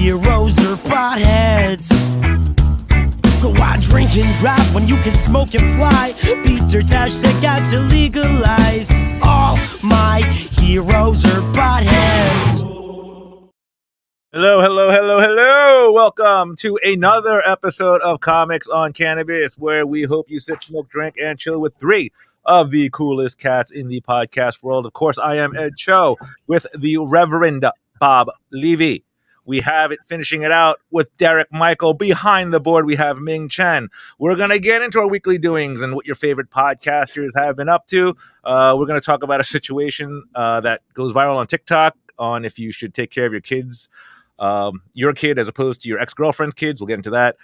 heroes or botheads. So why drink and drive when you can smoke and fly? Beast or dash that got to legalize. All my heroes are botheads. Hello. Welcome to another episode of Comics on Cannabis, where we hope you sit, smoke, drink, and chill with three of the coolest cats in the podcast world. Of course, I am Ed Cho with the Reverend Bob Levy. We have it finishing it out with Derek Michael. Behind the board, we have Ming Chen. We're going to get into our weekly doings and what your favorite podcasters have been up to. We're going to talk about a situation that goes viral on TikTok on if you should take care of your kids. Your kid as opposed to your ex-girlfriend's kids. We'll get into that.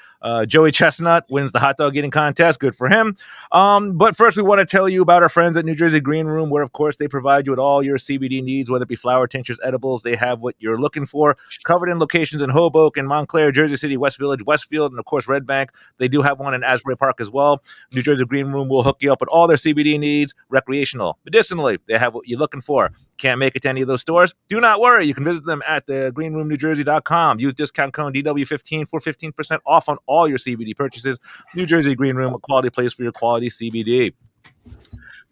Joey Chestnut wins the hot dog eating contest. Good for him. But first, we want to tell you about our friends at New Jersey Green Room, where, of course, they provide you with all your CBD needs, whether it be flower, tinctures, edibles. They have what you're looking for, covered in locations in Hoboken, Montclair, Jersey City, West Village, Westfield, and, of course, Red Bank. They do have one in Asbury Park as well. New Jersey Green Room will hook you up with all their CBD needs, recreational, medicinally. They have what you're looking for. Can't make it to any of those stores? Do not worry. You can visit them at the greenroomnewjersey.com. Use discount code DW15 for 15% off on all your CBD purchases. New Jersey Green Room, a quality place for your quality CBD.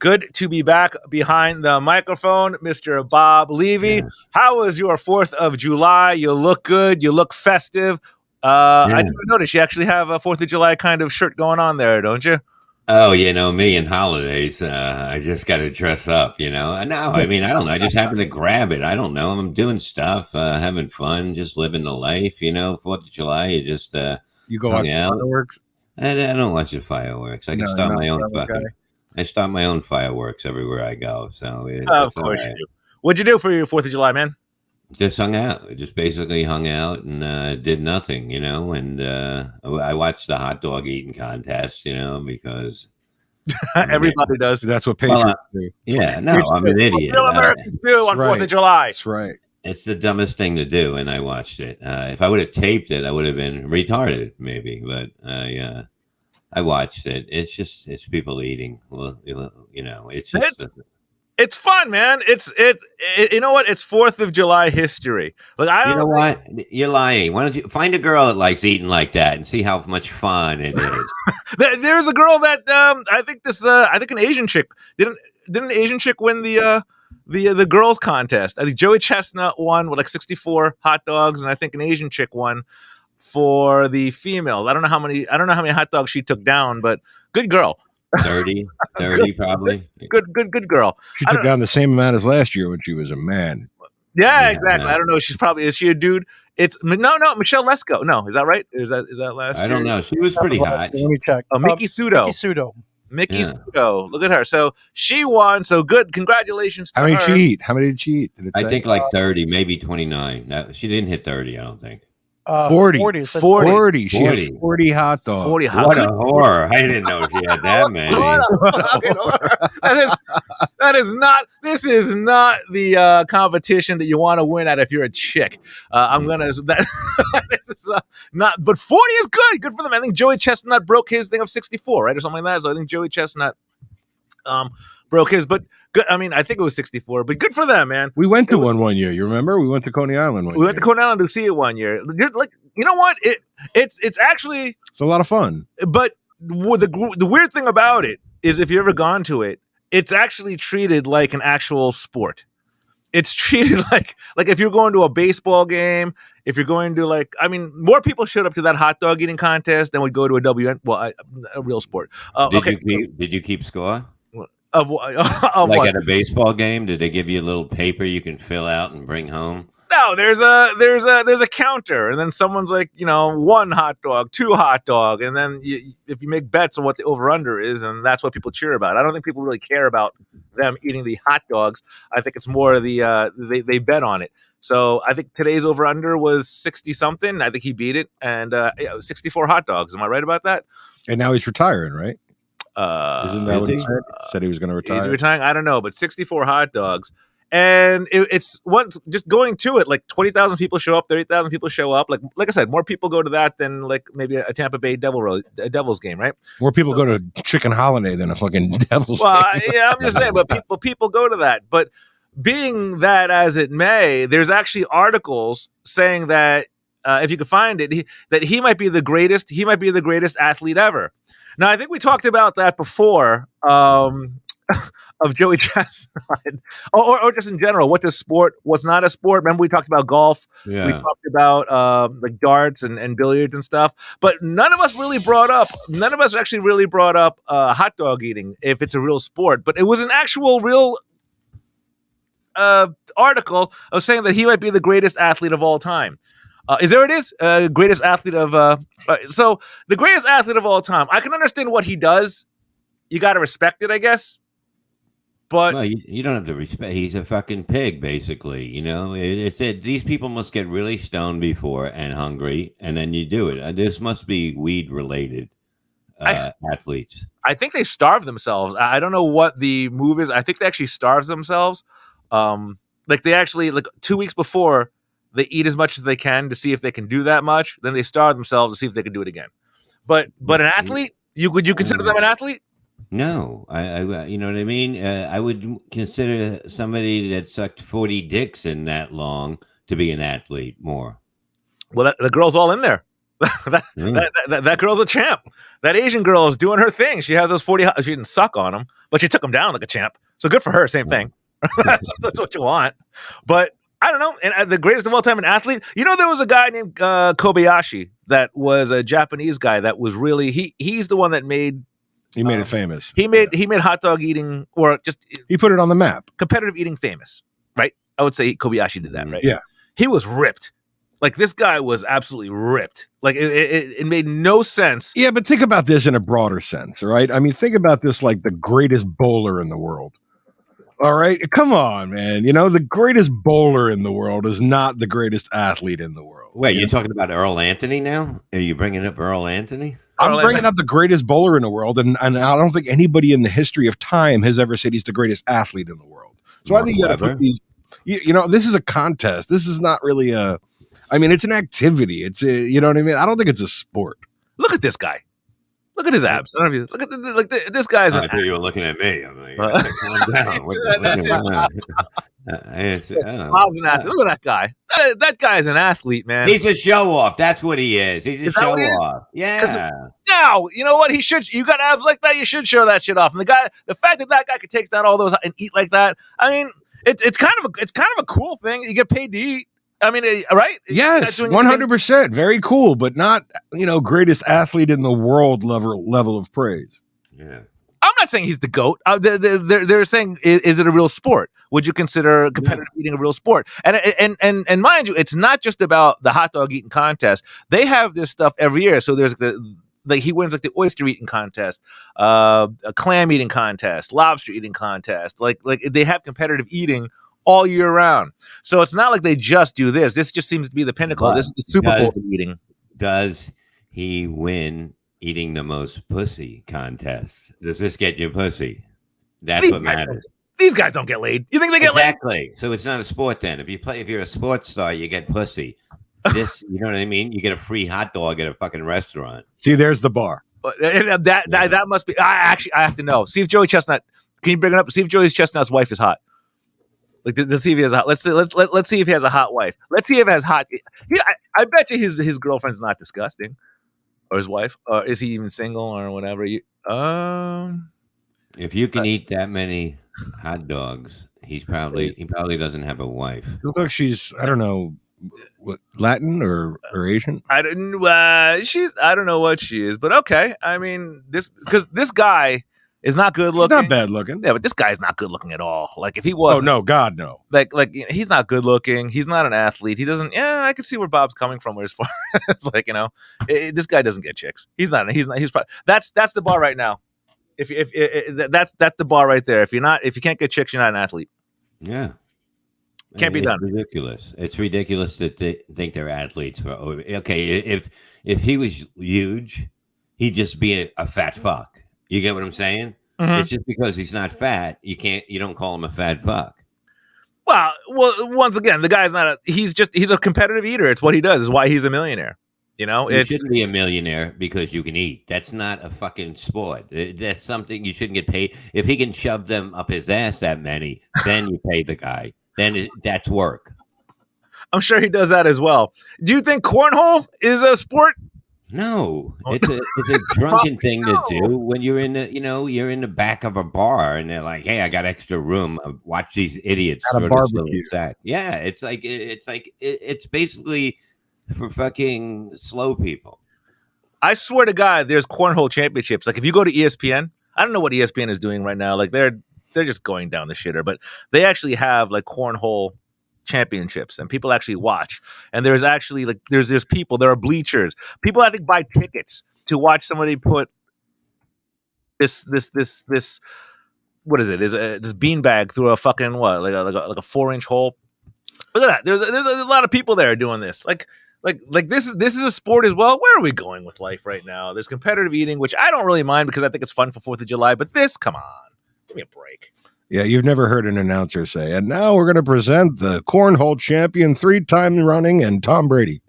Good to be back behind the microphone, Mr. Bob Levy. Yeah. How was your 4th of July? You look good. You look festive. I didn't notice you actually have a 4th of July kind of shirt going on there, don't you? Oh, me and holidays, I just got to dress up, No, I mean, I don't know. I just happen to grab it. I don't know. I'm doing stuff, having fun, just living the life, 4th of July, you just... you go watch fireworks? I don't watch the fireworks. I can start my own fucking... I start my own fireworks everywhere I go, so... of course you do. What'd you do for your 4th of July, man? Just hung out. Just basically hung out and did nothing, and I watched the hot dog eating contest, because everybody does. That's what patriots do. Yeah, no, I'm an idiot. Real Americans do on 4th of July. That's right. It's the dumbest thing to do, and I watched it. If I would have taped it, I would have been retarded, maybe. But I watched it. It's people eating. Well, it's just. It's fun, man. It's you know what? It's 4th of July history. Like I don't You know what? You're lying. Why don't you find a girl that likes eating like that and see how much fun it is? There's a girl that I think an Asian chick didn't an Asian chick win the girls contest. I think Joey Chestnut won with like 64 hot dogs, and I think an Asian chick won for the females. I don't know how many hot dogs she took down, but good girl. 30 probably. Good girl. She took down the same amount as last year when she was a man. Yeah, exactly. I don't know. Is she a dude? It's no, Michelle Lesko. No, is that right? Is that last year? I don't know. She was pretty hot. Let me check. Oh, Miki Sudo. Miki Sudo. Look at her. So she won. So good. Congratulations to her. How many did she eat? I think like 30, maybe 29. No, she didn't hit 30, I don't think. 40. 40. She had 40 hot dogs. 40 hot What a whore. I didn't know she had that many. This is not the competition that you want to win at if you're a chick. This is not, but 40 is good. Good for them. I think Joey Chestnut broke his thing of 64, right? Or something like that. So I think Joey Chestnut broke his, but good. I mean, I think it was 64, but good for them, man. We went to one year. You remember? We went to Coney Island. We went to Coney Island to see it one year. Like, you know what? It's actually a lot of fun. But the weird thing about it is, if you've ever gone to it, it's actually treated like an actual sport. It's treated like if you're going to a baseball game, if you're going to more people showed up to that hot dog eating contest than would go to a real sport. Did you keep score? Of like what? At a baseball game, did they give you a little paper you can fill out and bring home? No, there's a counter, and then someone's like, 1 hot dog, 2 hot dog, and then if you make bets on what the over under is, and that's what people cheer about. I don't think people really care about them eating the hot dogs. I think it's more they bet on it. So I think today's over under was 60 something. I think he beat it, and 64 hot dogs. Am I right about that? And now he's retiring, right? Isn't that what he said? Said he was going to retire. He's retiring. I don't know, but 64 hot dogs. And it's once just going to it, like 20,000 people show up, 30,000 people show up. Like I said, more people go to that than like maybe a Tampa Bay Devils game, right? More people go to Chicken Holiday than a fucking Devils game. Yeah, I'm just saying, but people go to that. But being that as it may, there's actually articles saying that if you could find it, that he might be the greatest. He might be the greatest athlete ever. Now, I think we talked about that before. Of Joey Chestnut, or just in general, what this sport was not a sport. Remember, we talked about golf. Yeah. We talked about like darts and billiards and stuff. But none of us actually really brought up hot dog eating, if it's a real sport. But it was an actual real article of saying that he might be the greatest athlete of all time. Greatest athlete of so the greatest athlete of all time. I can understand what he does. You got to respect it, I guess. But well, you don't have to respect. He's a fucking pig, basically. You know, it's it. These people must get really stoned before and hungry, and then you do it. This must be weed related athletes. I think they starve themselves. I don't know what the move is. I think they actually starve themselves. Like they actually 2 weeks before they eat as much as they can to see if they can do that much. Then they starve themselves to see if they can do it again. But an athlete, would you consider them an athlete? No, I you know what I mean? I would consider somebody that sucked 40 dicks in that long to be an athlete more. Well, the girl's all in there. that girl's a champ. That Asian girl is doing her thing. She has those 40. She didn't suck on them, but she took them down like a champ. So good for her. Same thing. That's what you want. But I don't know. And the greatest of all time, an athlete. You know, there was a guy named Kobayashi that was a Japanese guy that was really he's the one that made. He made it famous. He made hot dog eating, or just he put it on the map. Competitive eating famous, right? I would say Kobayashi did that, right? Yeah. He was ripped. Like this guy was absolutely ripped. Like it made no sense. Yeah, but think about this in a broader sense, all right? I mean, think about this like the greatest bowler in the world. All right, come on, man. You know, the greatest bowler in the world is not the greatest athlete in the world. Wait, you're talking about Earl Anthony now? Are you bringing up Earl Anthony? I'm bringing up the greatest bowler in the world, and I don't think anybody in the history of time has ever said he's the greatest athlete in the world. So I think you got to put these. You know, this is a contest. This is not really a. I mean, it's an activity. It's a, you know what I mean. I don't think it's a sport. Look at this guy. Look at his abs. I don't know if you, look at this guy's. I thought you were looking at me. I'm like, calm down. What's going on? Bob's an athlete. Look at that guy. That guy's an athlete, man. He's a show off. That's what he is. He's a show off. Yeah. Now, you know what? He should. You got abs like that. You should show that shit off. And the fact that guy could take down all those and eat like that. I mean, it's kind of a cool thing. You get paid to eat. I mean, right? Yes, 100%. Very cool, but not, greatest athlete in the world level of praise. Yeah. I'm not saying he's the GOAT. They're saying, is it a real sport? Would you consider competitive eating a real sport? And mind you, it's not just about the hot dog eating contest. They have this stuff every year. So there's he wins the oyster eating contest, a clam eating contest, lobster eating contest. Like they have competitive eating all year round. So it's not like they just do this. This just seems to be the pinnacle. This is the Super Bowl eating. Does he win eating the most pussy contests? Does this get you pussy? That's what matters. These guys don't get laid. You think they get laid? Exactly. So it's not a sport then. If you're a sports star, you get pussy. This, you know what I mean? You get a free hot dog at a fucking restaurant. See, there's the bar. That must be. I have to know. See if Joey Chestnut. Can you bring it up? See if Joey Chestnut's wife is hot. Like, let's see if he has a hot. Let's see if he has a hot wife. Let's see if he has hot. I bet you his girlfriend's not disgusting, or his wife, or is he even single or whatever? If you can eat that many hot dogs, he probably doesn't have a wife. Look, she's I don't know, what, Latin or Asian. I don't know what she is, but okay. I mean, this guy is not good looking. He's not bad looking. Yeah, but this guy's not good looking at all. Like if he was, oh no, God no. Like he's not good looking. He's not an athlete. He doesn't. Yeah, I can see where Bob's coming from. Where as far as this guy doesn't get chicks. He's probably that's the bar right now. If that's the bar right there. If you can't get chicks, you're not an athlete. Yeah, can't be done. Ridiculous. It's ridiculous that they think they're athletes. Okay, if he was huge, he'd just be a fat fuck. You get what I'm saying? Mm-hmm. It's just because he's not fat, you don't call him a fat fuck. Well, once again, the guy's not he's a competitive eater. It's what he does. It's why he's a millionaire. You shouldn't be a millionaire because you can eat. That's not a fucking sport. That's something you shouldn't get paid. If he can shove them up his ass that many, then you pay the guy. Then that's work. I'm sure he does that as well. Do you think cornhole is a sport? No, it's a drunken thing to do when you're in the you're in the back of a bar and they're like, "Hey, I got extra room. Watch these idiots At a throw this little barbecue. sack." Yeah, it's basically for fucking slow people. I swear to God, there's cornhole championships. Like if you go to ESPN, I don't know what ESPN is doing right now. Like they're just going down the shitter, but they actually have like cornhole championships and people actually watch. And there's actually like there's people, there are bleachers. People I think buy tickets to watch somebody put this what is it? Is this beanbag through a fucking what? Like a 4-inch hole. Look at that. There's a lot of people there doing this. Like this is a sport as well. Where are we going with life right now? There's competitive eating, which I don't really mind because I think it's fun for 4th of July. But this, come on, give me a break. Yeah, you've never heard an announcer say, and now we're going to present the cornhole champion 3-time running and Tom Brady.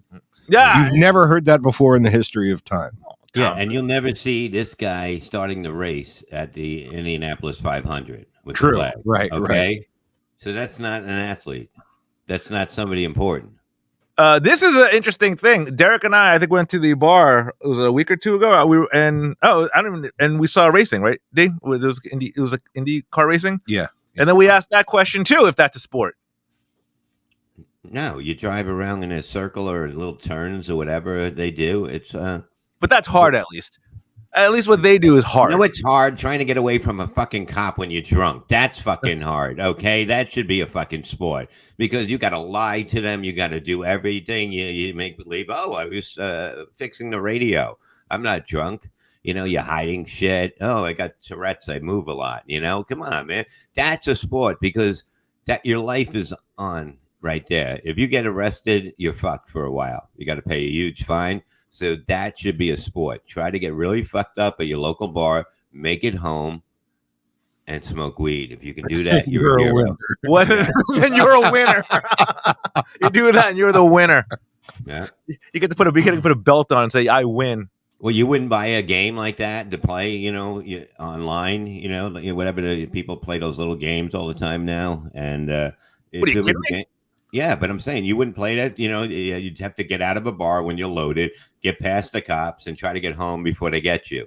Yeah. You've never heard that before in the history of time. Yeah, and you'll never see this guy starting the race at the Indianapolis 500 with the True. flag. Right. Okay. Right. So that's not an athlete. That's not somebody important. This is an interesting thing. Derek and I think, went to the bar. It was a week or two ago. And we saw racing, right? It was like Indy car racing. Yeah. And then we asked that question too, if that's a sport. No, you drive around in a circle or little turns or whatever they do. It's But that's hard, at least. At least what they do is hard. You know, it's hard trying to get away from a fucking cop when you're drunk. That's fucking hard. Okay, that should be a fucking sport because you got to lie to them. You got to do everything. You make believe. Oh, I was fixing the radio. I'm not drunk. You're hiding shit. Oh, I got Tourette's. I move a lot. Come on, man. That's a sport because that your life is on right there. If you get arrested, you're fucked for a while. You got to pay a huge fine. So that should be a sport. Try to get really fucked up at your local bar, make it home, and smoke weed. If you can do that, you're a hero. winner. What? Then you're a winner. You do that, and you're the winner. Yeah. You get to put a belt on and say, "I win." Well, you wouldn't buy a game like that to play, online, whatever the people play those little games all the time now. And What are you kidding me? yeah, but I'm saying you wouldn't play that. You'd have to get out of a bar when you're loaded, get past the cops, and try to get home before they get you.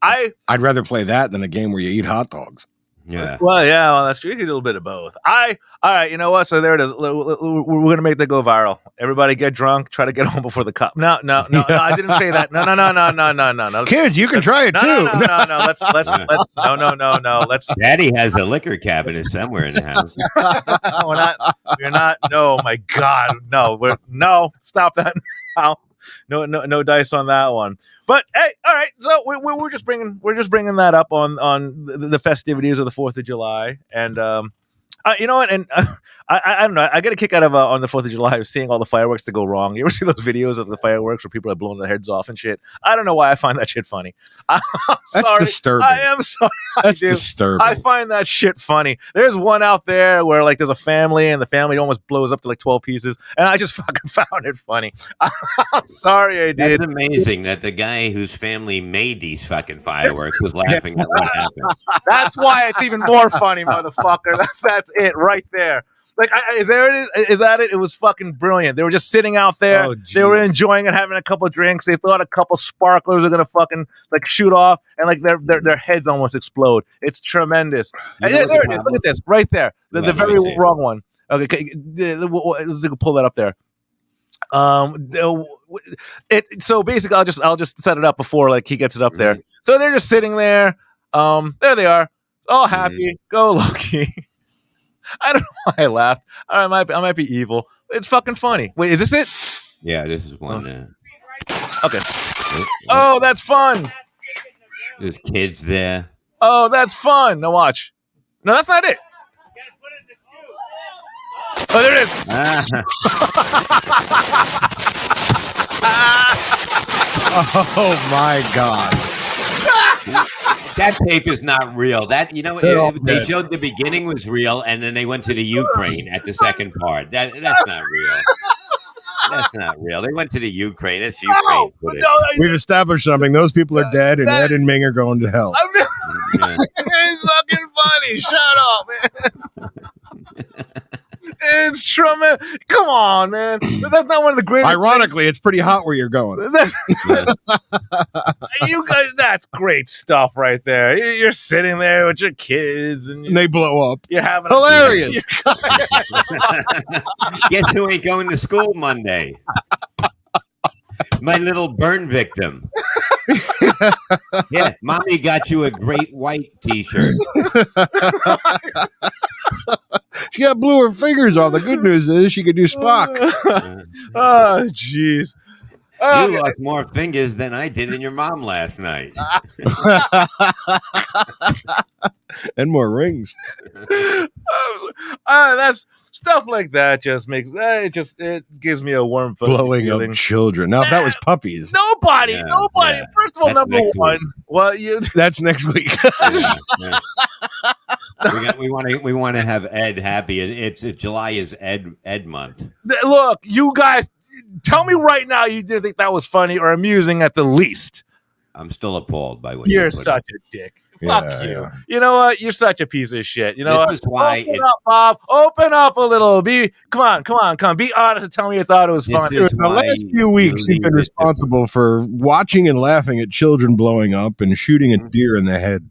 I'd rather play that than a game where you eat hot dogs. Yeah. Well, that's true. You can do a little bit of both. All right, you know what? So there it is. We're gonna make that go viral. Everybody get drunk. Try to get home before the cop. No, I didn't say that. No. Kids, you can try it too. No. Let's. Daddy has a liquor cabinet somewhere in the house. We're not. No, my God, no. Stop that now. No dice on that one. But hey, all right. So we're just bringing that up on the festivities of the 4th of July, and you know what? And I don't know. I get a kick out of on the 4th of July of seeing all the fireworks that go wrong. You ever see those videos of the fireworks where people are blowing their heads off and shit? I don't know why I find that shit funny. That's disturbing. I am sorry. That's disturbing. I find that shit funny. There's one out there where like there's a family and the family almost blows up to like 12 pieces, and I just fucking found it funny. I'm sorry I did. It's amazing that the guy whose family made these fucking fireworks was laughing at what happened. That's why it's even more funny, motherfucker. That's it right there. Like, is that it? It was fucking brilliant. They were just sitting out there. Oh, they were enjoying it, having a couple of drinks. They thought a couple sparklers were gonna fucking like shoot off, and like their heads almost explode. It's tremendous. And there it is. Look at this right there. The very wrong one. Okay, let's pull that up there. So basically, I'll just set it up before like he gets it up there. So they're just sitting there. There they are, all happy, go lucky. I don't know why I laughed. I might be evil. It's fucking funny. Wait, is this it? Yeah, this is one. Okay. Oh, that's fun. There's kids there. Oh, that's fun. Now watch. No, that's not it. Oh, there it is. Oh my God. That tape is not real. That they showed the beginning was real, and then they went to the Ukraine at the second part. That's not real. That's not real. They went to the Ukraine. It's Ukraine. We've established something. Those people are dead, and Ed and Ming are going to hell. It's fucking funny. Shut up, man. It's tremendous. Come on, man. That's not one of the greatest. Ironically, it's pretty hot where you're going. You guys, that's great stuff right there. You're sitting there with your kids, and they blow up. You're having hilarious. Guess who ain't going to school Monday? My little burn victim. Yeah, mommy got you a great white T-shirt. She got bluer fingers on. The good news is she could do Spock. Oh, jeez. You lost more fingers than I did in your mom last night. And more rings. That's stuff like that. Just makes it gives me a warm blowing feeling. Up children. Now, if that was puppies, nobody. Yeah. First of all, That's number one. Well, that's next week. Yeah. We want to have Ed happy. It's July is Ed month. Look, you guys, tell me right now you didn't think that was funny or amusing at the least. I'm still appalled by what you're such a dick. Fuck you. Yeah. You know what? You're such a piece of shit. You know what? Why open up, Bob. Open up a little. Come on. Be honest and tell me you thought it was funny. The last few weeks, you've been responsible for watching and laughing at children blowing up and shooting a deer in the head.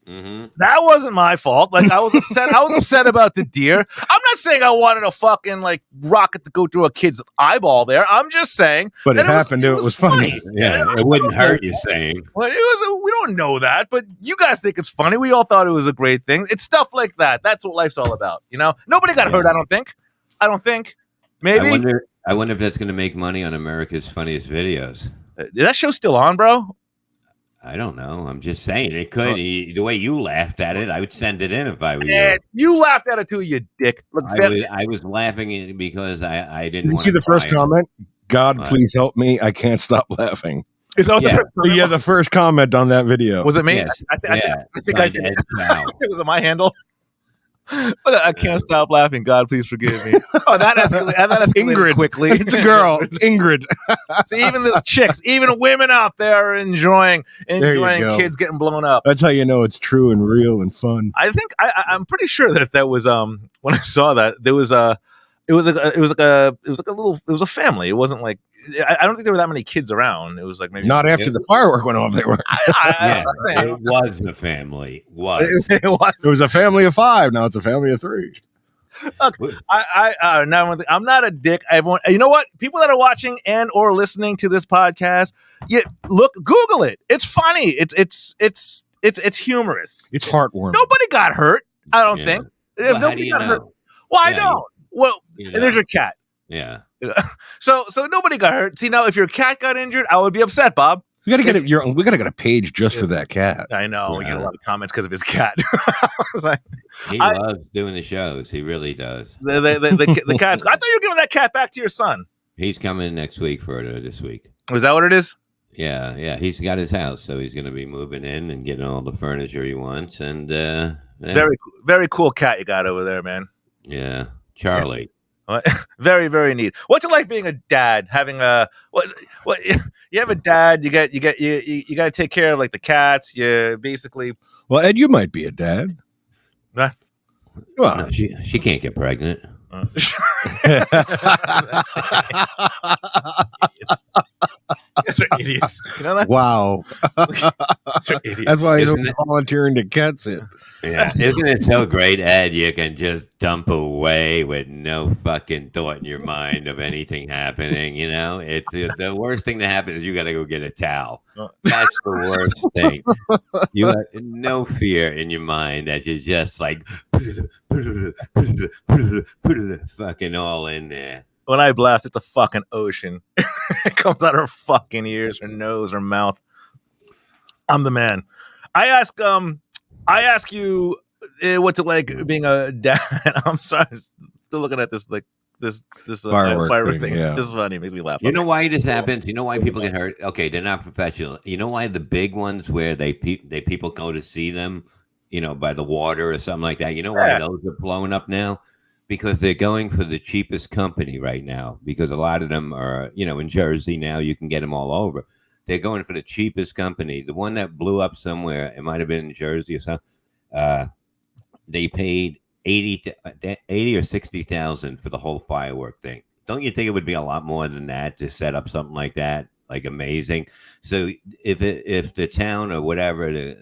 Mm-hmm. That wasn't my fault. Like, I was upset. I was upset about the deer. I'm not saying I wanted a fucking rocket to go through a kid's eyeball there. I'm just saying. But it happened. It was funny. Yeah, it wouldn't hurt. You're saying. Well, we don't know that, but you guys think it's funny. We all thought it was a great thing. It's stuff like that. That's what life's all about. You know, nobody got hurt. I don't think. Maybe. I wonder if that's going to make money on America's Funniest Videos. Is that show still on, bro? I don't know. I'm just saying it could. The way you laughed at it, I would send it in if I were you. You laughed at it too, you dick. Look, I was laughing because I didn't. Did you see the first comment? God, please help me! I can't stop laughing. Is that the first comment on that video? Was it me? Yes. I think I did. It was my handle. I can't stop laughing. God, please forgive me. Oh, that escalated Ingrid quickly. It's a girl, Ingrid. See, even the chicks, even women out there are enjoying kids getting blown up. That's how you know it's true and real and fun. I think I'm pretty sure that was when I saw that there was it was a family. It wasn't like I don't think there were that many kids around. It was like maybe not after the firework went off. They were. It was a family. It was a family of 5. Now it's a family of 3. Look, I'm not a dick. Everyone, you know what? People that are watching and or listening to this podcast, Google it. It's funny. It's humorous. It's heartwarming. Nobody got hurt. I don't think. Well, nobody got hurt. Well, I don't. Well, and there's your cat. Yeah. So nobody got hurt. See, now if your cat got injured, I would be upset, Bob. We gotta get a page just for that cat. I know. Yeah. We get a lot of comments because of his cat. He loves doing the shows. He really does. The cats. I thought you were giving that cat back to your son. He's coming next week for this week. Was that what it is? Yeah. He's got his house, so he's going to be moving in and getting all the furniture he wants. And very cool cat you got over there, man. Yeah, Charlie. Very, very neat. What's it like being a dad? Having what you have a dad, you got to take care of like the cats. You basically. Well, Ed, you might be a dad. Huh? Well, No, she can't get pregnant. Yes, they're idiots. You know that? Wow. They're idiots. That's why he's volunteering to cat sit. Yeah, isn't it so great, Ed? You can just dump away with no fucking thought in your mind of anything happening. You know, it's the worst thing to happen is you got to go get a towel. That's the worst thing. You have no fear in your mind that you're just like fucking all in there. When I blast, it's a fucking ocean. It comes out of her fucking ears, her nose, her mouth. I'm the man. I ask you, what's it like being a dad? I'm sorry, I'm still looking at this firework thing. Yeah. This is funny. It makes me laugh. You know why this happens? You know why people get hurt? Okay, they're not professional. You know why the big ones where people go to see them, by the water or something like that. You know why those are blowing up now? Because they're going for the cheapest company right now. Because a lot of them are, in Jersey now. You can get them all over. They're going for the cheapest company. The one that blew up somewhere, it might have been in Jersey or something. They paid 80 or 60,000 for the whole firework thing. Don't you think it would be a lot more than that to set up something like that? Like amazing. So if the town or whatever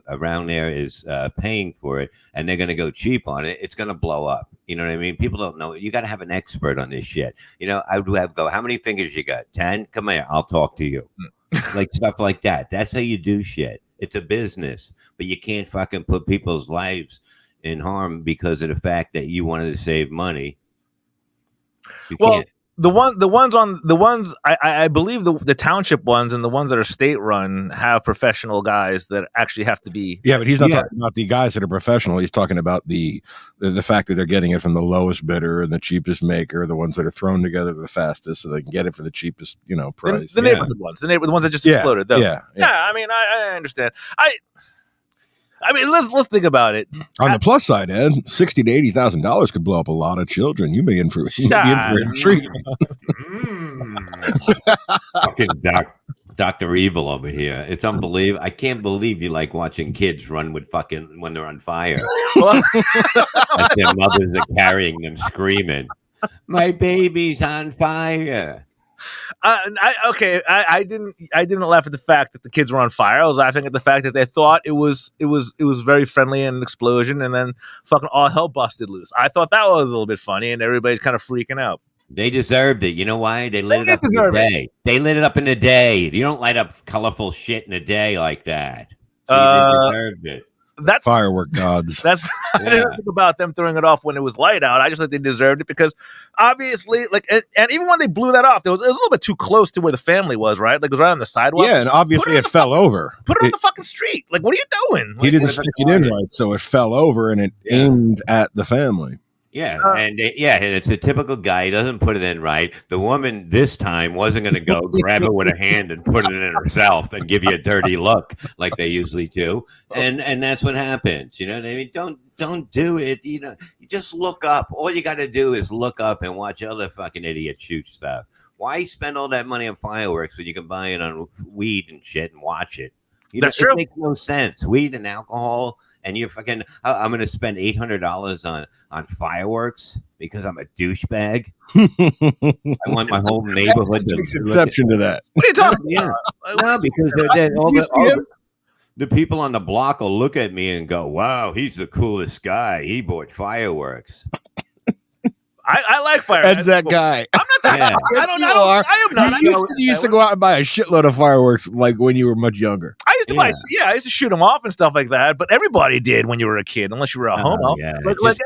around there is paying for it and they're going to go cheap on it, it's going to blow up. You know what I mean? People don't know. You got to have an expert on this shit. You know, I would have go, how many fingers you got? 10? Come here. I'll talk to you. Like stuff like that. That's how you do shit. It's a business, but you can't fucking put people's lives in harm because of the fact that you wanted to save money. You can't. The ones I believe the township ones and the ones that are state run have professional guys that actually have to be. Yeah, but he's not talking about the guys that are professional. He's talking about the fact that they're getting it from the lowest bidder and the cheapest maker, the ones that are thrown together the fastest, so they can get it for the cheapest, price. The neighborhood ones, the ones that just exploded. Though. Yeah. I mean, I understand. I mean, let's think about it. On the plus side, Ed, $60,000 to $80,000 could blow up a lot of children. You may be in for a treat. Fucking Dr. Evil over here. It's unbelievable. I can't believe you like watching kids run with fucking when they're on fire. Like their mothers are carrying them, screaming, "My baby's on fire." I didn't laugh at the fact that the kids were on fire. I was laughing at the fact that they thought it was very friendly and an explosion, and then fucking all hell busted loose. I thought that was a little bit funny, and everybody's kind of freaking out. They deserved it. You know why? They lit it up in the day. They lit it up in the day. You don't light up colorful shit in a day like that. So they deserved it. That's firework gods. I didn't think about them throwing it off when it was light out. I just thought they deserved it because obviously, and even when they blew that off, it was a little bit too close to where the family was, right? Like it was right on the sidewalk. Yeah, and obviously it fell over. Put it on the fucking street. Like, what are you doing? He didn't stick it in right, so it fell over and it aimed at the family. Yeah, it's a typical guy. He doesn't put it in right. The woman this time wasn't going to go grab it with a hand and put it in herself and give you a dirty look like they usually do. And that's what happens. You know what I mean? Don't do it. You know, you just look up. All you got to do is look up and watch other fucking idiots shoot stuff. Why spend all that money on fireworks when you can buy it on weed and shit and watch it? That's true. It makes no sense. Weed and alcohol. And you're fucking, I'm going to spend $800 on fireworks because I'm a douchebag. I want my whole neighborhood to takes exception to that. What are you talking about? No, because the people on the block will look at me and go, wow, he's the coolest guy. He bought fireworks. I like fireworks. Ed's that guy. I'm not that guy. I am not. You used to go out and buy a shitload of fireworks like when you were much younger. I used to I used to shoot them off and stuff like that, but everybody did when you were a kid, unless you were a homo. Yeah. Like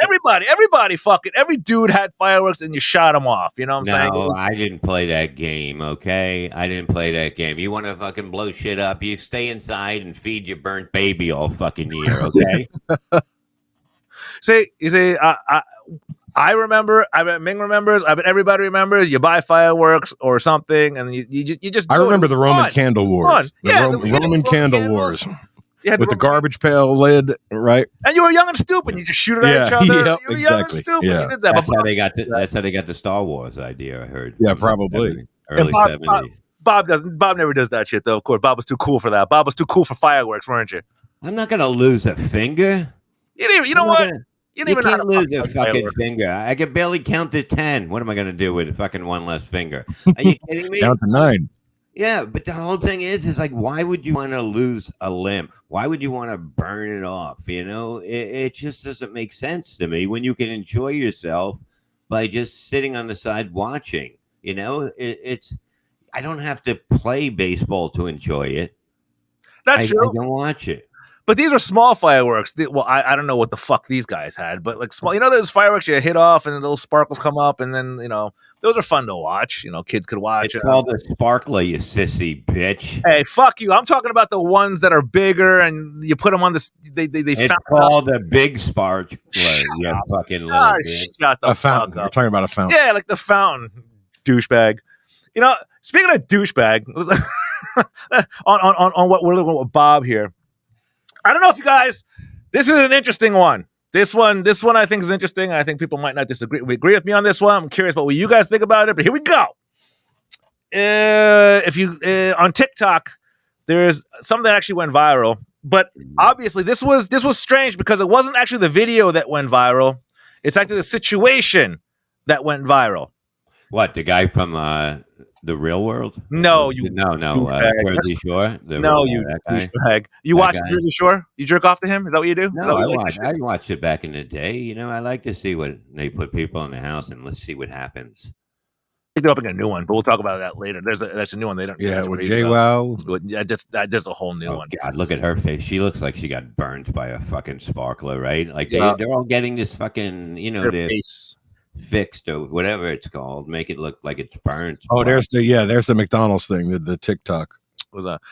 everybody fucking, every dude had fireworks and you shot them off. You know what I'm saying? No, I didn't play that game, okay? I didn't play that game. You want to fucking blow shit up, you stay inside and feed your burnt baby all fucking year, okay? I remember. I bet Ming remembers. I bet everybody remembers. You buy fireworks or something, and you just. I remember the Roman candle wars. The Roman candle wars. With the garbage pail lid, right? And you were young and stupid. You just shoot it at each other. Yep, you were young and stupid. Yeah. You did that. That's how they got the Star Wars idea. I heard. Yeah, probably. Early 70s. Bob never does that shit though. Of course, Bob was too cool for that. Bob was too cool for fireworks, weren't you? I'm not gonna lose a finger. You know what? You can't lose a fucking finger. I can barely count to 10. What am I going to do with fucking one less finger? Are you kidding me? Count to 9. Yeah, but the whole thing is like, why would you want to lose a limb? Why would you want to burn it off? You know, it just doesn't make sense to me when you can enjoy yourself by just sitting on the side watching. You know, I don't have to play baseball to enjoy it. That's true. I can watch it. But these are small fireworks. I don't know what the fuck these guys had, but like small, those fireworks you hit off and then little sparkles come up, and then those are fun to watch. Kids could watch. It's called a sparkler, you sissy bitch. Hey, fuck you! I'm talking about the ones that are bigger, and you put them on this. It's called a big sparkler. You fucking little bitch. Shut the fuck fountain. You're talking about a fountain. Yeah, like the fountain, douchebag. Speaking of douchebag, on what we're looking at with Bob here. I don't know if you guys, this is an interesting one. This one I think is interesting. I think people might not agree with me on this one. I'm curious about what you guys think about it, but here we go. If you on TikTok, there is something that actually went viral. but obviously this was strange because it wasn't actually the video that went viral. It's actually the situation that went viral. What, the guy from the Real World? No, Jersey Shore. That douchebag. You watch Jersey Shore? You jerk off to him? Is that what you do? No, I watched it back in the day. You know, I like to see what they put people in the house, and let's see what happens. They're opening a new one, but we'll talk about that later. That's a new one. They don't. Yeah, with JWoww. Yeah, there's a whole new one. God, look at her face. She looks like she got burnt by a fucking sparkler, right? Like they're all getting this fucking, their face fixed or whatever it's called, make it look like it's burnt. Oh, there's the McDonald's thing, the TikTok.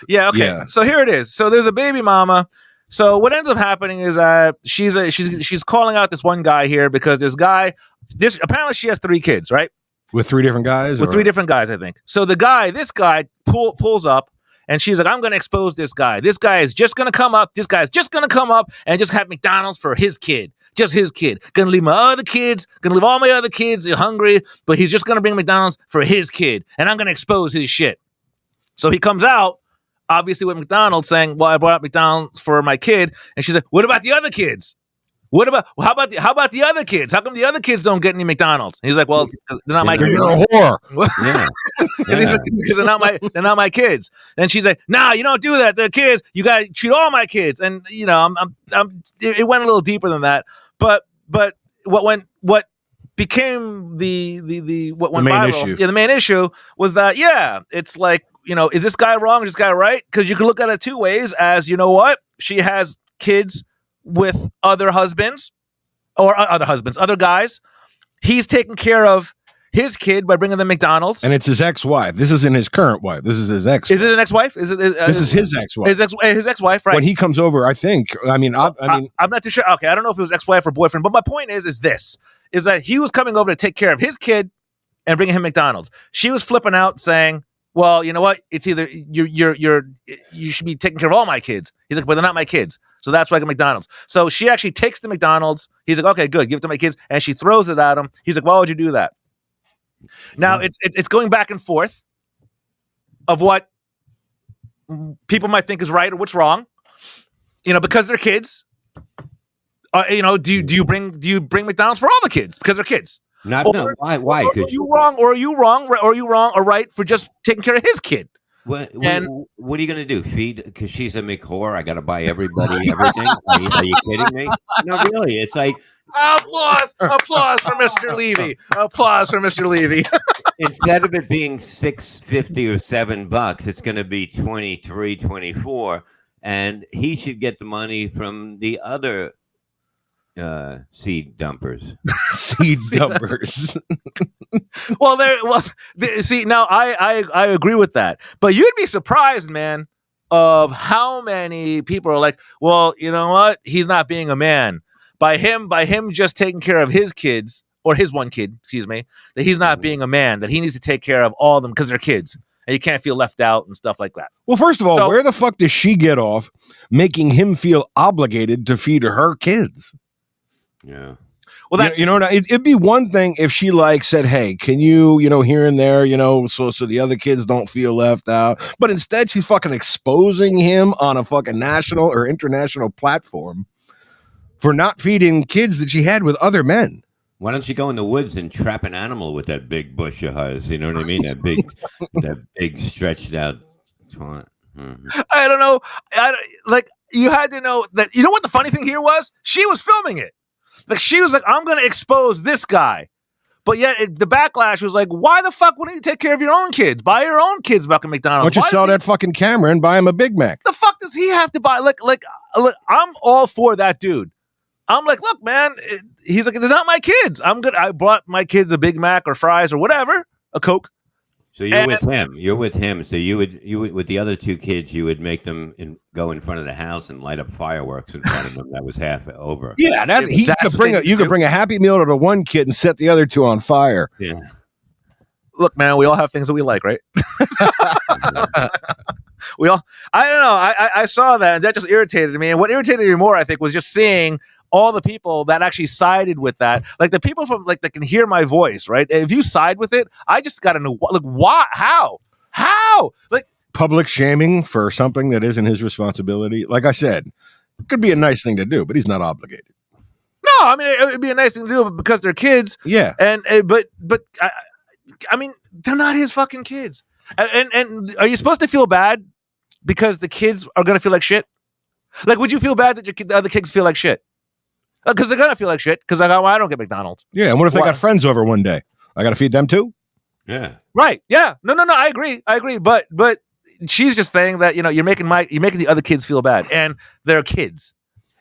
Yeah, okay. Yeah. So here it is. So there's a baby mama. So what ends up happening is she's calling out this one guy here because apparently she has 3 kids, right? With 3 different guys? With 3 different guys, I think. So this guy pulls up, and she's like, I'm going to expose this guy. This guy is just going to come up. This guy's just going to come up and just have McDonald's for his kid. Just his kid. Going to leave my other kids. Going to leave all my other kids hungry, but he's just going to bring McDonald's for his kid, and I'm going to expose his shit. So he comes out, obviously with McDonald's, saying, well, I brought up McDonald's for my kid. And she's like, what about the other kids? How about the other kids? How come the other kids don't get any McDonald's? And he's like, well, they're not my kids. You're a whore. Yeah. Because they're not my kids. And she's like, nah, you don't do that. They're kids. You gotta treat all my kids. And it went a little deeper than that. But what became the main issue? Yeah, the main issue was that it's like, is this guy wrong? Is this guy right? Because you can look at it 2 ways. As you know what, she has kids with other husbands or other guys. He's taking care of his kid by bringing them McDonald's, and it's his ex-wife. This isn't his current wife. This is his ex. Is it an ex-wife? This is his ex-wife. His ex-wife, right? When he comes over, I think. I'm not too sure. Okay, I don't know if it was ex-wife or boyfriend, but my point is that he was coming over to take care of his kid and bringing him McDonald's. She was flipping out, saying, well, you know what? It's either you should be taking care of all my kids. He's like, but they're not my kids. So that's why I get McDonald's. So she actually takes the McDonald's. He's like, okay, good. Give it to my kids. And she throws it at him. He's like, why would you do that? Now it's going back and forth of what people might think is right or what's wrong. Because they're kids. Do you bring McDonald's for all the kids because they're kids? No. Why? Are you wrong or right for just taking care of his kid? What are you going to do? Feed? Because she's a McWhore. I got to buy everybody everything. Are you kidding me? No, really. It's like applause for Mr. Levy. Applause for Mr. Levy. Instead of it being $6.50 or $7, it's going to be $23, $24, and he should get the money from the other seed dumpers. Seed dumpers. See, now I agree with that, but you'd be surprised, man, of how many people are like, well, you know what? He's not being a man. By him just taking care of his kids, or his one kid, excuse me, that he's not being a man, that he needs to take care of all of them because they're kids. And you can't feel left out and stuff like that. Well, first of all, where the fuck does she get off making him feel obligated to feed her kids? Yeah. Well, that's it'd be one thing if she said, hey, can you, here and there, so the other kids don't feel left out. But instead, she's fucking exposing him on a fucking national or international platform for not feeding kids that she had with other men. Why don't you go in the woods and trap an animal with that big bush of hers? You know what I mean? that big stretched out. I don't know. You had to know that. You know what the funny thing here was? She was filming it. She was like, I'm going to expose this guy. But yet the backlash was like, why the fuck wouldn't you take care of your own kids? Buy your own kids back at McDonald's. Why don't you sell that fucking camera and buy him a Big Mac? The fuck does he have to buy? Look, I'm all for that dude. I'm like, look, man. He's like, they're not my kids. I'm good. I bought my kids a Big Mac or fries or whatever, a Coke. So with him. You're with him. So you would with the other 2 kids, you would make them go in front of the house and light up fireworks in front of them. That was half over. Yeah, you could bring a Happy Meal to the one kid and set the other 2 on fire. Yeah. Look, man, we all have things that we like, right? I don't know. I saw that and that just irritated me. And what irritated me more, I think, was just seeing all the people that actually sided with that, like the people from that can hear my voice, right? If you side with it, I just got to know, why, how, public shaming for something that isn't his responsibility. Like I said, it could be a nice thing to do, but he's not obligated. No, I mean it'd be a nice thing to do because they're kids. Yeah, and but I mean they're not his fucking kids. And are you supposed to feel bad because the kids are gonna feel like shit? Like, would you feel bad that the other kids feel like shit? Because they're gonna feel like shit. Because I don't get McDonald's. Yeah, and what if they got friends over one day? I got to feed them too. Yeah. Right. Yeah. No. I agree. But she's just saying that you're making the other kids feel bad, and they're kids.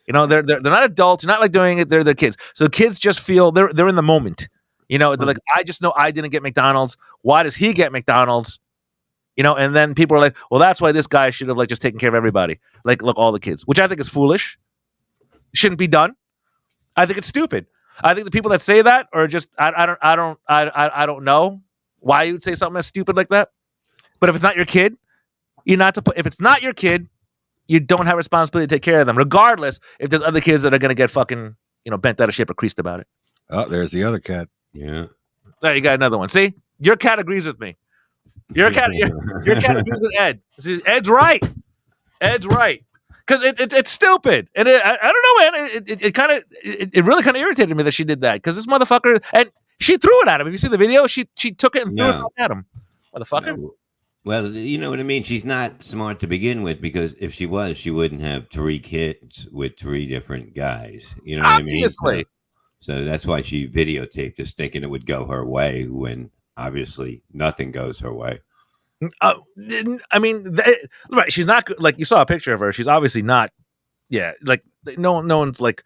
They're not adults. You're not like doing it. They're kids. So kids just feel they're in the moment. They're like, I just know I didn't get McDonald's. Why does he get McDonald's? And then people are like, well, that's why this guy should have like just taken care of everybody. Like, look, all the kids, which I think is foolish. Shouldn't be done. I think it's stupid. I think the people that say that are just I don't know why you would say something as stupid like that. But if it's not your kid, if it's not your kid, you don't have responsibility to take care of them, regardless if there's other kids that are gonna get fucking bent out of shape or creased about it. Oh, there's the other cat. Yeah. There you got another one. See, your cat agrees with me. Your cat agrees with Ed. See, Ed's right. Ed's right. Because it's stupid, and I don't know, man. It really kind of irritated me that she did that, because this motherfucker, and she threw it at him. If you see the video, she took it and threw it at him, motherfucker. No. Well, you know what I mean. She's not smart to begin with, because if she was, she wouldn't have 3 kids with 3 different guys. You know what Obviously. I mean? So that's why she videotaped this, thinking it would go her way, when obviously nothing goes her way. I mean, right? She's not good. Like, you saw a picture of her. She's obviously not. Yeah, like no one's like.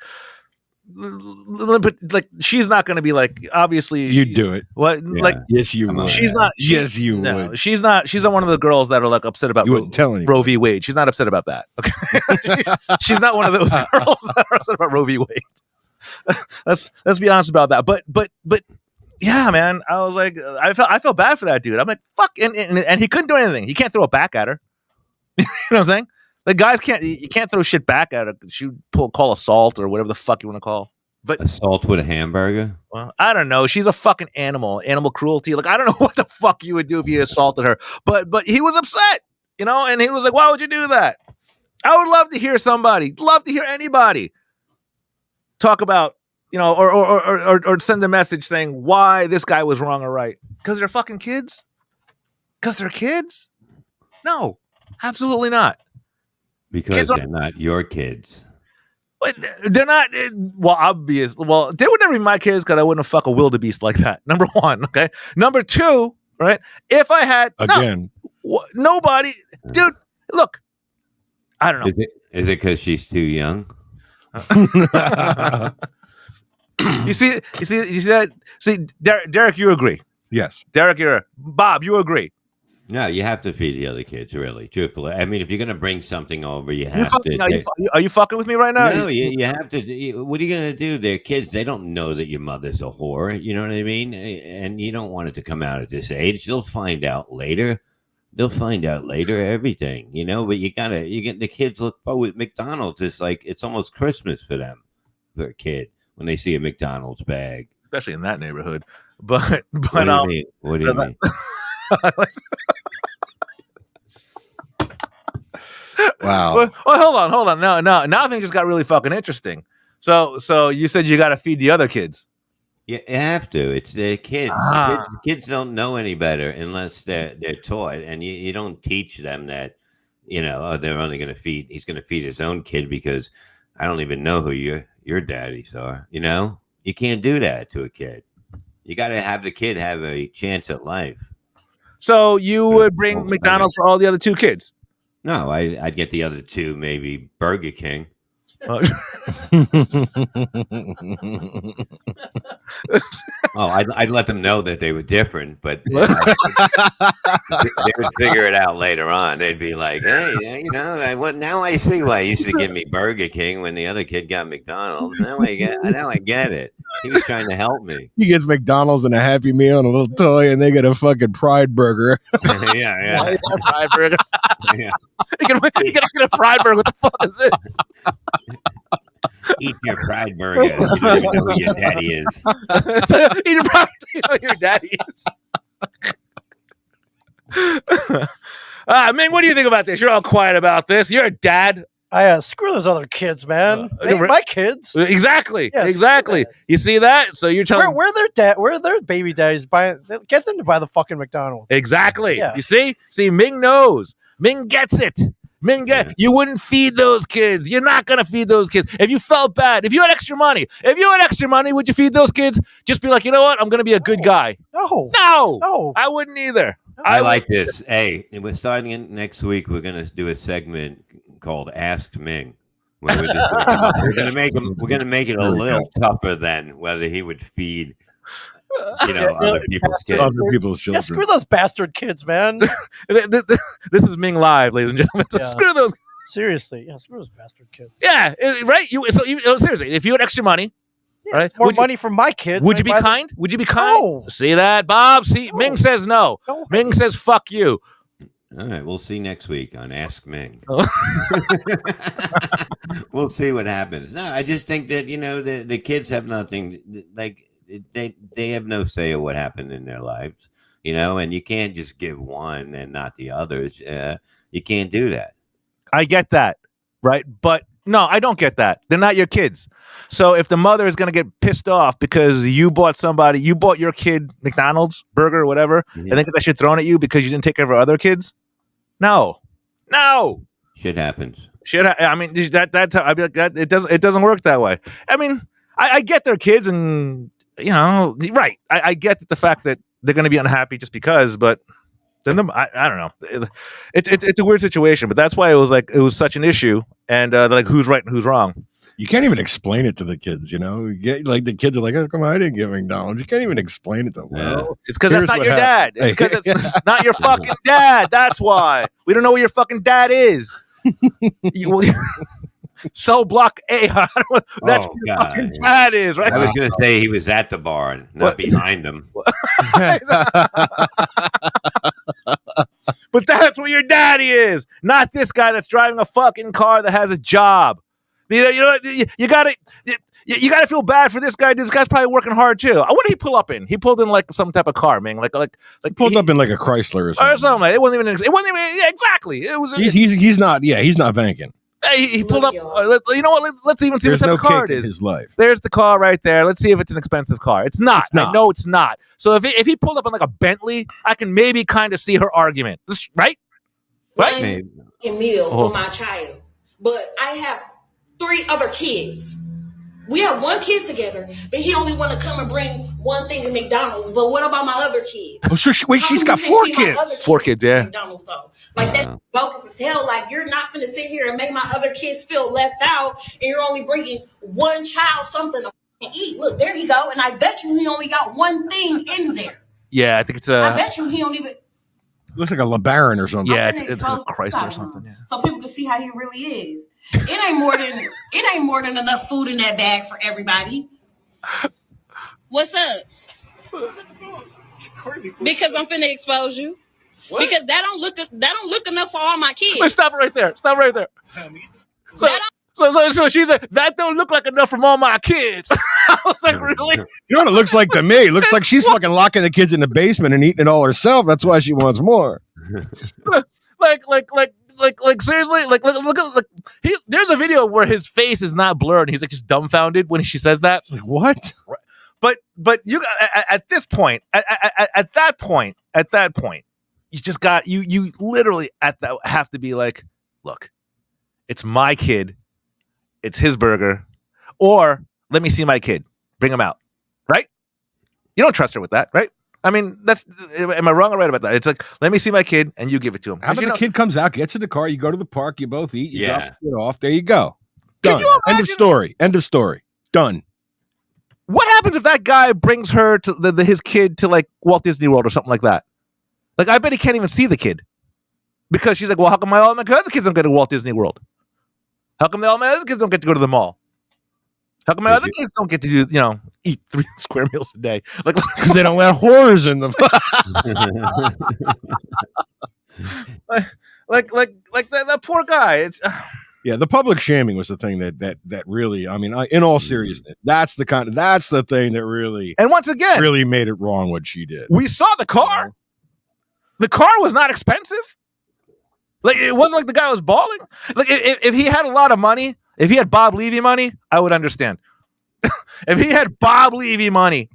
But like, she's not going to be like. Obviously, you do it. What? Yeah. Like, yes, you would. She's not. Yes, you would. She's not. She's not one of the girls that are like upset about. You wouldn't tell anybody. Roe v. Wade. She's not upset about that. Okay, she's not one of those girls that are upset about Roe v. Wade. Let's be honest about that. But. Yeah, man. I was like, I felt bad for that dude. I'm like, fuck, and he couldn't do anything. He can't throw it back at her. You know what I'm saying? The guys can't. You can't throw shit back at her. She call assault or whatever the fuck you want to call. But assault with a hamburger. Well, I don't know. She's a fucking animal cruelty. Like, I don't know what the fuck you would do if you assaulted her. But he was upset, and he was like, why would you do that? I would love to hear anybody talk about. Or send a message saying why this guy was wrong or right. Because they're fucking kids? Because they're kids? No, absolutely not. Because they're not your kids. But they're not. Well, obvious. Well, they would never be my kids, because I wouldn't fuck a wildebeest like that. Number 1, okay. Number 2, right? If I had again, nobody, dude. Look, I don't know. Is it because she's too young? You see that? See, Derek, you agree? Yes. Derek, Bob, you agree? No, you have to feed the other kids, really, truthfully. I mean, if you're going to bring something over, you have to. Are you fucking with me right now? No, you have to. What are you going to do? They're kids. They don't know that your mother's a whore. You know what I mean? And you don't want it to come out at this age. They'll find out later. Everything, but you get the kids look forward. McDonald's is like, it's almost Christmas for them, for a kid, when they see a McDonald's bag, especially in that neighborhood. But what do you mean? What do you mean? Wow. Well, hold on. Now things just got really fucking interesting. So you said you got to feed the other kids. You have to. It's their kids. Kids don't know any better unless they're taught, and you don't teach them that, they're only going to feed. He's going to feed his own kid because I don't even know who your daddies are. You can't do that to a kid. You got to have the kid have a chance at life. So you would bring McDonald's for all the other 2 kids? No, I'd get the other 2, maybe Burger King. I'd let them know that they were different, but they would figure it out later on. They'd be like, "Hey, now I see why he used to give me Burger King when the other kid got McDonald's. Now I get it. He was trying to help me." He gets McDonald's and a Happy Meal and a little toy, and they get a fucking Pride Burger. Yeah. Pride Burger. Yeah. You gotta get a Pride Burger. What the fuck is this? Eat your Pride Burger. You don't even know who your daddy is. Eat your Pride. You know who your daddy is. Ming, what do you think about this? You're all quiet about this. You're a dad. Screw those other kids, man. They ain't my kids. Exactly. Yeah, exactly. You see that? So you're telling where their baby daddies buying? Get them to buy the fucking McDonald's. Exactly. Yeah. You see? See, Ming knows. Ming gets it. You wouldn't feed those kids. You're not gonna feed those kids. If you felt bad, if you had extra money, would you feed those kids? Just be like, you know what? I'm gonna be a good guy. No, I wouldn't either. I like this. Hey, we're starting in next week. We're gonna do a segment called Ask Ming, where we're gonna make it a little tougher than whether he would feed, other people's kids. Other people's children. Yeah, screw those bastard kids, man. This is Ming live, ladies and gentlemen. So screw those. Seriously, yeah, screw those bastard kids. Yeah, right. Seriously, if you had extra money. Right? More money for my kids. Would you be kind? Would you be kind? No. See that, Bob? See, Ming says no. Ming says fuck you. All right, we'll see next week on Ask Ming. Oh. We'll see what happens. No, I just think that the kids have nothing. Like they have no say of what happened in their lives. And you can't just give one and not the others. You can't do that. I get that, right? But no, I don't get that. They're not your kids. So if the mother is going to get pissed off because you bought your kid McDonald's burger or whatever, and they get that shit thrown at you because you didn't take care of her other kids. No. Shit happens. I mean, that's how I'd be like that. It doesn't work that way. I mean, I get their kids and, right. I get the fact that they're going to be unhappy just because, but then I don't know. It's a weird situation, but that's why it was such an issue. And like, who's right and who's wrong? You can't even explain it to the kids, like the kids are like, "Oh, come on, I didn't get McDonald's." You can't even explain it to them. Well, it's because that's not your dad. It's because it's not your fucking dad. That's why we don't know where your fucking dad is. Cell block A. That's where your fucking dad is, right? I was going to say he was at the bar, not behind him. But that's where your daddy is, not this guy that's driving a fucking car that has a job. You gotta feel bad for this guy. This guy's probably working hard too. What did he pull up in? He pulled in like some type of car, man. Like pulled up in like a Chrysler or something. It wasn't even. Yeah, exactly. It was. He's not. Yeah, he's not banking. He pulled up. You know what? Let's even see what type of car it is. His life. There's the car right there. Let's see if it's an expensive car. It's not. I know it's not. So if he pulled up on like a Bentley, I can maybe kind of see her argument. Right? Right. A meal for my child, but I have 3 other kids. We have 1 kid together, but he only want to come and bring one thing to McDonald's. But what about my other kid? Oh, so she's got 4 kids. 4 kids, yeah. McDonald's though, like that's bogus as hell. Like you're not finna sit here and make my other kids feel left out, and you're only bringing one child something to eat. Look, there you go, and I bet you he only got one thing in there. Yeah, I think it's I bet you he don't even. Looks like a LeBaron or something. Yeah, it's a Chrysler or something. Yeah. So people can see how he really is. It ain't more than enough food in that bag for everybody. What's up? Because I'm finna expose you. What? Because that don't look enough for all my kids. Wait, stop right there. So she's like, that don't look like enough from all my kids. I was like, really? You know what it looks like to me? It looks like she's fucking locking the kids in the basement and eating it all herself. That's why she wants more. Like seriously, look at there's a video where his face is not blurred and he's like just dumbfounded when she says that. Like, what? But you at this point, at that point, you just got you literally have to be like, look, it's my kid, it's his burger, or let me see my kid, bring him out, right? You don't trust her with that, right? I mean, am I wrong or right about that? It's like, let me see my kid and you give it to him. After the kid comes out, gets in the car, you go to the park, you both eat, you drop the kid off, there you go. Done. End of story. Done. What happens if that guy brings her to his kid to like Walt Disney World or something like that? Like, I bet he can't even see the kid because she's like, well, how come all my other kids don't get to Walt Disney World? How come all my other kids don't get to go to the mall? How come my other kids don't get to do, eat 3 square meals a day? Like, because they don't let whores in them. like that poor guy. It's yeah. The public shaming was the thing that really. I mean, in all seriousness, that's the thing that really. And once again, really made it wrong what she did. We saw the car. The car was not expensive. Like it wasn't like the guy was balling. Like if he had a lot of money, if he had Bob Levy money, I would understand. If he had Bob Levy money,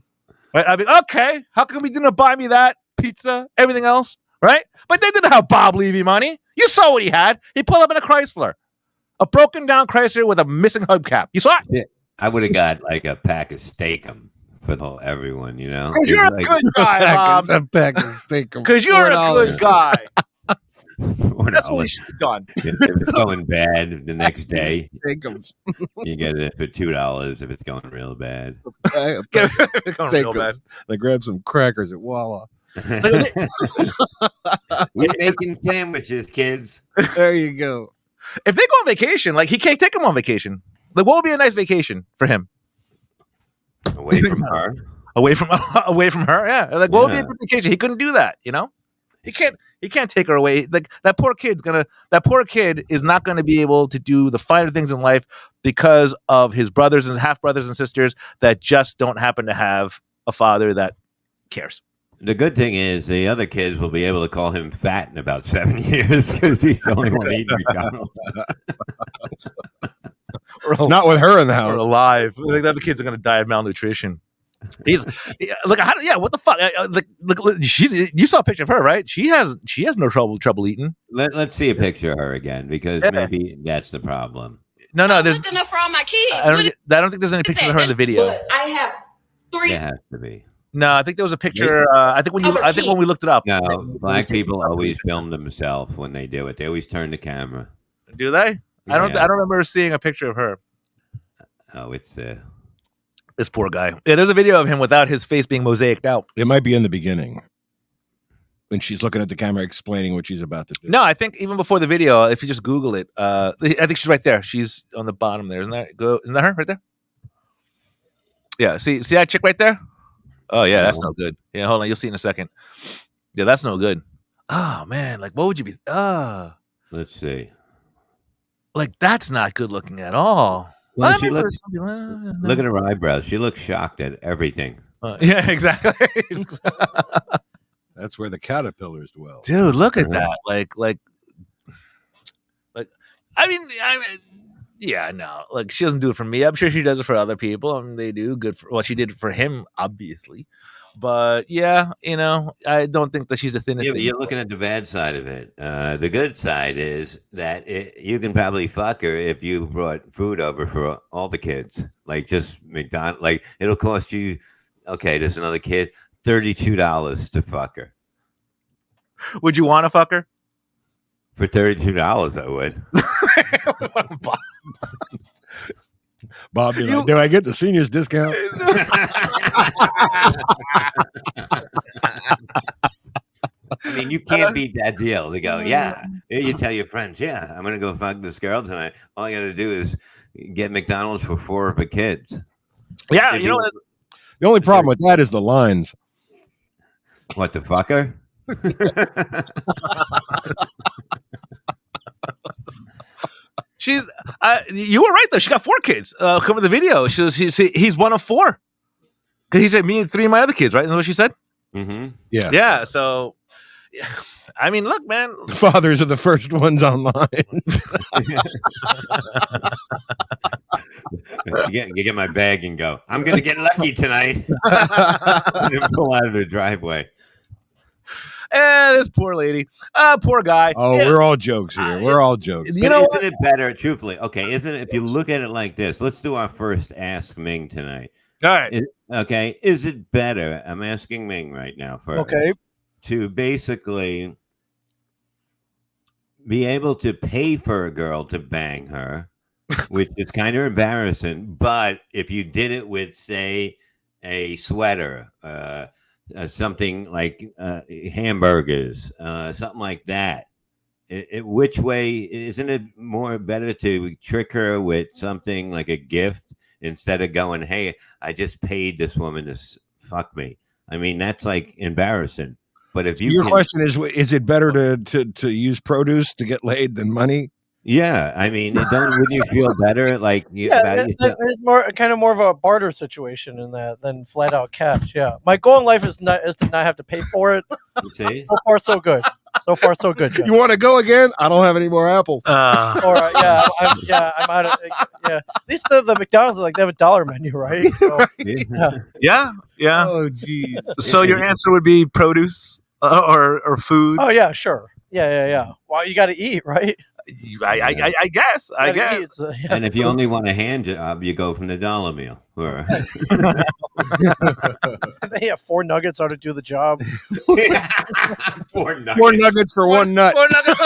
right? I'd be okay. How come he didn't buy me that pizza, everything else, right? But they didn't have Bob Levy money. You saw what he had. He pulled up in a Chrysler, a broken down Chrysler with a missing hubcap. You saw it. Yeah, I would have got like a pack of Steak-'em for the whole everyone, you know. Because you're like, a good guy, Bob. A pack of steak. Because you're a good guy. That's what we $4. should have done. If it's going bad the next day, Steakums. you get it for $2 if it's going real bad. It's going real bad. They grab some crackers at Wawa. We're making sandwiches, kids. There you go. If they go on vacation, like he can't take them on vacation. Like what would be a nice vacation for him? Away from her. Away from her, yeah. Like what would be a good vacation? He couldn't do that, you know? He can't take her away. Like that poor kid is not gonna be able to do the finer things in life because of his brothers and half brothers and sisters that just don't happen to have a father that cares. The good thing is the other kids will be able to call him fat in about 7 years because he's the only one eating McDonald's. Not with her in the Or house. alive. Like the other kids are gonna die of malnutrition. He's like, what the fuck? Look, you saw a picture of her, right? She has no trouble eating. Let's see a picture of her again because maybe that's the problem. No, there's enough for all my kids. I don't think there's any pictures of her in the video. But I have 3. It has to be. No, I think there was a picture. I think when we looked it up. No, black people always film themselves when they do it. They always turn the camera. Do they? I don't remember seeing a picture of her. Oh, it's This poor guy. Yeah, there's a video of him without his face being mosaiced out. It might be in the beginning when she's looking at the camera explaining what she's about to do. No, I think even before the video, if you just Google it, I think she's right there. She's on the bottom there. Isn't that her right there? Yeah. See that chick right there? Oh yeah, that's no good. Yeah, hold on. You'll see in a second. Yeah, that's no good. Oh man, like what would you be? let's see. Like that's not good looking at all. Well, look at her eyebrows. She looks shocked at everything. Yeah, exactly. That's where the caterpillars dwell. Dude, look at that. Like, I mean, yeah, no. Like, she doesn't do it for me. I'm sure she does it for other people. I mean, they do good for. Well, she did it for him, obviously. But yeah, I don't think that she's a thin. Yeah, you're looking at the bad side of it. The good side is that you can probably fuck her if you brought food over for all the kids. Like just McDonald's. Like it'll cost you. Okay, there's another kid. $32 to fuck her. Would you want to fuck her? For $32, I would. Bob, like, do I get the seniors discount? I mean, you can't beat that deal. They go, yeah. You tell your friends, yeah, I'm going to go fuck this girl tonight. All I got to do is get McDonald's for 4 of the kids. Yeah, the only problem with that is the lines. What, the fucker? She's. You were right though. She got 4 kids. Cover the video. He's one of 4. Because he said me and 3 of my other kids. Right? Is that what she said? Mm-hmm. Yeah. Yeah. So, I mean, look, man. The fathers are the first ones online. You get my bag and go. I'm going to get lucky tonight. And then pull out of the driveway. This poor lady. Poor guy. Oh, yeah. We're all jokes here. We're all jokes. Isn't it better, truthfully? Okay, isn't it? If you look at it like this, let's do our first Ask Ming tonight. All right. Okay, is it better? I'm asking Ming right now to basically be able to pay for a girl to bang her, which is kind of embarrassing. But if you did it with, say, a sweater, something like hamburgers, something like that. Which way isn't it more better to trick her with something like a gift instead of going, "Hey, I just paid this woman to fuck me"? I mean, that's like embarrassing. But if your question is it better to use produce to get laid than money? Yeah, I mean, wouldn't you feel better? Like, it's more of a barter situation in that than flat out cash. Yeah, my goal in life is to not have to pay for it. You see? So far, so good. So far, so good. Jeff. You want to go again? I don't have any more apples. Or I'm out of At least the McDonald's like they have a $1 menu, right? So, Yeah. Oh, geez. So your answer would be produce or food. Oh yeah, sure. Yeah. Well, you got to eat, right? I guess. Eat, And if you only want a hand job, you go from the dollar meal. Or they have 4 nuggets ought to do the job. 4 nuggets. 4 nuggets for 1 nut. 4 nuggets.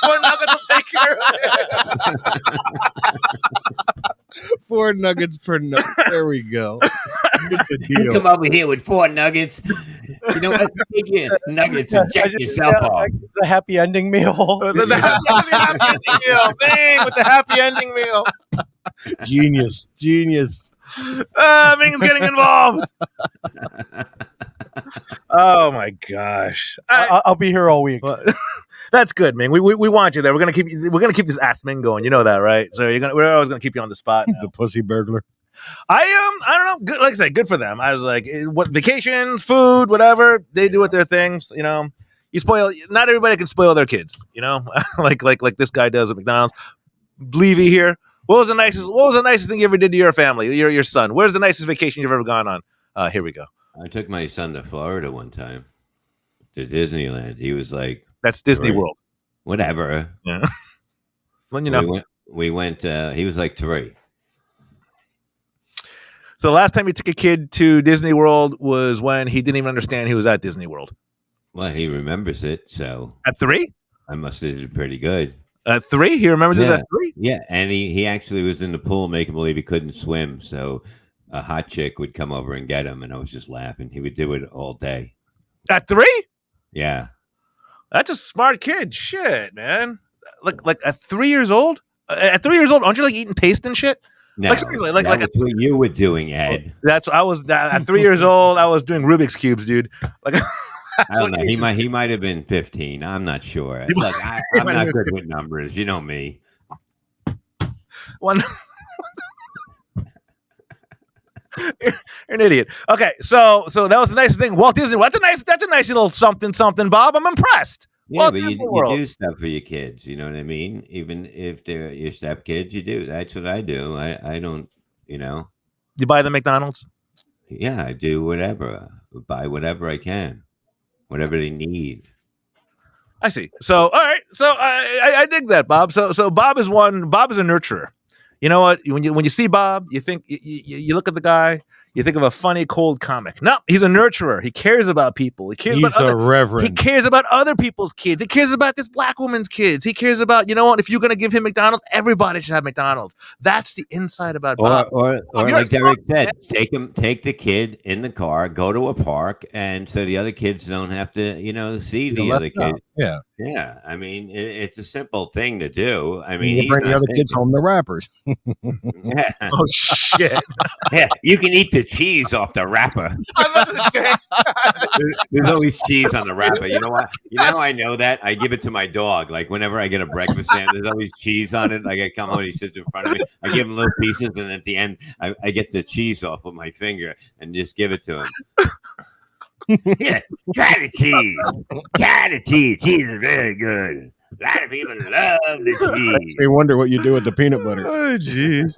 4 nuggets will take care of it. 4 nuggets per nut. There we go. It's a You deal. come over here with 4 nuggets. You know what? Take your nuggets and check yourself off. The happy ending meal. The happy ending meal. Bang, with the happy ending meal. Genius. Ming's getting involved. Oh my gosh. I'll be here all week. That's good, Ming. We want you there. We're gonna keep this Ask Ming going. You know that, right? So we're always gonna keep you on the spot. The pussy burglar. I don't know. Good, like I said, good for them. I was like, what vacations, food, whatever they do with their things. You know, you spoil. Not everybody can spoil their kids. You know, like this guy does with McDonald's. Levy here. What was the nicest thing you ever did to your family, your son? Where's the nicest vacation you've ever gone on? Here we go. I took my son to Florida one time, to Disneyland. He was like, that's Disney World. Whatever. Yeah. Well, you know, we went. He was like 3. So the last time you took a kid to Disney World was when he didn't even understand he was at Disney World. Well, he remembers it, so at 3, I must have did pretty good. At 3, he remembers it at 3. Yeah, and he actually was in the pool making believe he couldn't swim, so a hot chick would come over and get him, and I was just laughing. He would do it all day. At 3? Yeah, that's a smart kid. Shit, man. Like at 3 years old. At 3 years old, aren't you like eating paste and shit? No, like seriously, like what you were doing, Ed. That's I was at 3 years old. I was doing Rubik's cubes, dude. Like I don't know. He might have been 15. I'm not sure. Look, I'm not good with numbers. You know me. One. You're an idiot. Okay, so that was the nicest thing. Walt Disney. That's a nice little something, Bob. I'm impressed. Yeah, but you do stuff for your kids. You know what I mean? Even if they're your stepkids, you do. That's what I do. I don't. You know. You buy the McDonald's? Yeah, I do whatever. Buy whatever I can, whatever they need. I see. So all right. So I dig that, Bob. So Bob is a nurturer. You know what? When you see Bob, you think you look at the guy, you think of a funny, cold comic. No, he's a nurturer. He cares about people. He's a reverend. He cares about other people's kids. He cares about this black woman's kids. He cares about, you know what? If you're going to give him McDonald's, everybody should have McDonald's. That's the inside about Bob. Or like Derek said, take the kid in the car, go to a park, and so the other kids don't have to, see the other kids. Yeah. Yeah. I mean, it's a simple thing to do. I mean, you bring the other kids home, the wrappers. Yeah. Oh, shit. Yeah. You can eat the cheese off the wrapper. There's always cheese on the wrapper. You know what? I know that. I give it to my dog. Like whenever I get a breakfast sandwich, there's always cheese on it. Like I come home, he sits in front of me. I give him little pieces, and at the end, I get the cheese off with my finger and just give it to him. Yeah, try the cheese. Try the cheese. Cheese is very good. A lot of people love the cheese. Makes me wonder what you do with the peanut butter. Oh, jeez.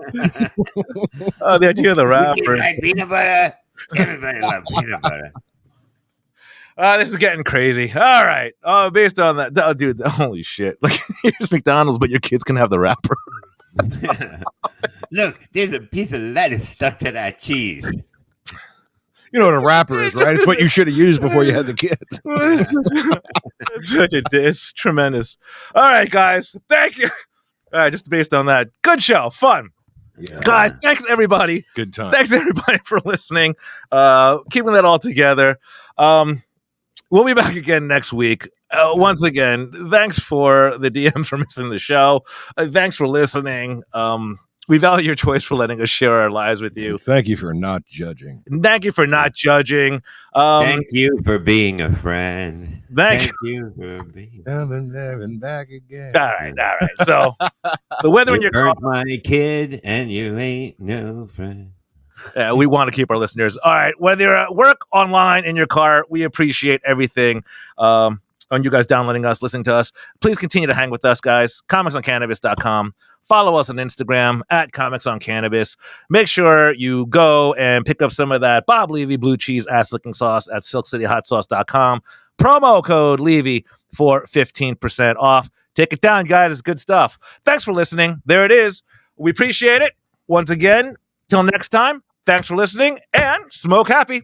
Oh, the idea of the wrapper. You like peanut butter? Everybody loves peanut butter. This is getting crazy. All right. Oh, based on that, dude, holy shit. Like, here's McDonald's, but your kids can have the wrapper. Look, there's a piece of lettuce stuck to that cheese. You know what a wrapper is, right? It's what you should have used before you had the kids. It's tremendous. All right, guys. Thank you. All right, just based on that. Good show. Fun. Yeah. Guys, thanks everybody. Good time. Thanks everybody for listening. Keeping that all together. We'll be back again next week. Once again, thanks for the DMs for missing the show. Thanks for listening. We value your choice for letting us share our lives with you. Thank you for not judging. Thank you for not judging. Thank you for being a friend. Thank you for being coming there and back again. All right. So whether in your car, my kid and you ain't no friend. We want to keep our listeners. All right, whether you're at work, online, in your car, we appreciate everything. on you guys downloading us, listening to us. Please continue to hang with us, guys. ComicsOnCannabis.com. Follow us on Instagram at Comics on Cannabis. Make sure you go and pick up some of that Bob Levy blue cheese ass licking sauce at SilkCityHotSauce.com. Promo code Levy for 15% off. Take it down, guys. It's good stuff. Thanks for listening. There it is. We appreciate it. Once again, till next time, thanks for listening and smoke happy.